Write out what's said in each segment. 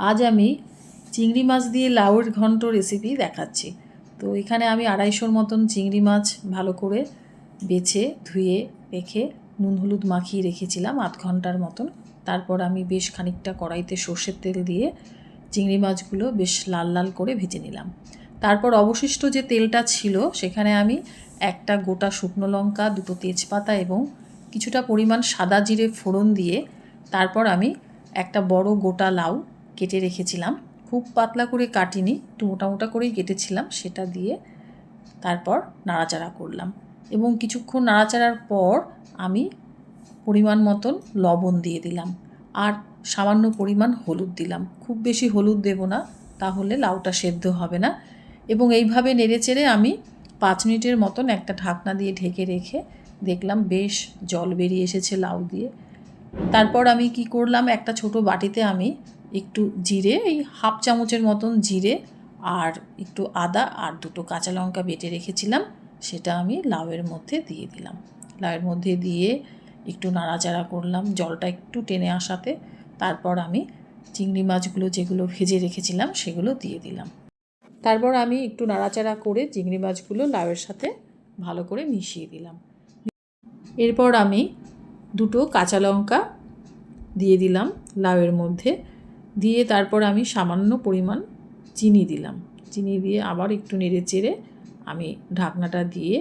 আজ আমি চিংড়ি মাছ দিয়ে লাউয়ের ঘন্ট রেসিপি দেখাচ্ছি। তো এখানে আমি 250 মতন চিংড়ি মাছ ভালো করে বেছে ধুয়ে রেখে নুন হলুদ মাখিয়ে রেখেছিলাম 8 ঘন্টার মতন। তারপর আমি বেশ খানিকটা কড়াইতে সর্ষের তেল দিয়ে চিংড়ি মাছগুলো বেশ লাল লাল করে ভেজে নিলাম। তারপর অবশিষ্ট যে তেলটা ছিল সেখানে আমি একটা গোটা শুকনো লঙ্কা, 2টো তেজপাতা এবং কিছুটা পরিমাণ সাদা জিরে ফোড়ন দিয়ে তারপর আমি একটা বড় গোটা লাউ কেটে রেখেছিলাম, খুব পাতলা করে কাটিনি, একটু মোটা মোটা করেই কেটেছিলাম, সেটা দিয়ে তারপর নাড়াচাড়া করলাম এবং কিছুক্ষণ নাড়াচাড়ার পর আমি পরিমাণ মতন লবণ দিয়ে দিলাম আর সামান্য পরিমাণ হলুদ দিলাম। খুব বেশি হলুদ দেব না, তাহলে লাউটা সেদ্ধ হবে না। এবং এইভাবে নেড়েচেড়ে আমি 5 মিনিটের মতন একটা ঢাকনা দিয়ে ঢেকে রেখে দেখলাম বেশ জল বেরিয়ে এসেছে লাউ দিয়ে। তারপর আমি কি করলাম, একটা ছোট বাটিতে আমি একটু জিরে, এই হাফ চামচের মতন জিরে আর একটু আদা আর 2টো কাঁচা লঙ্কা বেটে রেখেছিলাম, সেটা আমি লাউয়ের মধ্যে দিয়ে দিলাম। লাউয়ের মধ্যে দিয়ে একটু নাড়াচাড়া করলাম জলটা একটু টেনে আসাতে। তারপর আমি চিংড়ি মাছগুলো যেগুলো ভেজে রেখেছিলাম সেগুলো দিয়ে দিলাম। তারপর আমি একটু নাড়াচাড়া করে চিংড়ি মাছগুলো লাউয়ের সাথে ভালো করে মিশিয়ে দিলাম। এরপর আমি 2টো কাঁচা লঙ্কা দিয়ে দিলাম লাউয়ের মধ্যে, দিয়ে তারপর আমি সামান্য পরিমাণ চিনি দিলাম। চিনি দিয়ে আবার একটু নেড়ে চেড়ে আমি ঢাকনাটা দিয়ে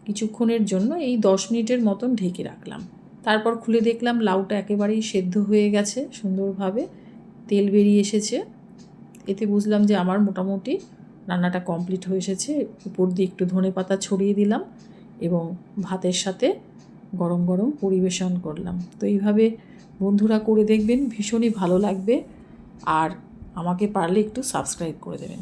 কিছুক্ষণের জন্য এই 10 মিনিটের মতন ঢেকে রাখলাম। তারপর খুলে দেখলাম লাউটা একেবারেই সেদ্ধ হয়ে গেছে, সুন্দরভাবে তেল বেরিয়ে এসেছে। এতে বুঝলাম যে আমার মোটামুটি রান্নাটা কমপ্লিট হয়ে এসেছে। উপর দিয়ে একটু ধনেপাতা ছড়িয়ে দিলাম এবং ভাতের সাথে গরম গরম পরিবেশন করলাম। তো এইভাবে বন্ধুরা করে দেখবেন, ভীষণই ভালো লাগবে। আর আমাকে পারলে একটু সাবস্ক্রাইব করে দেবেন।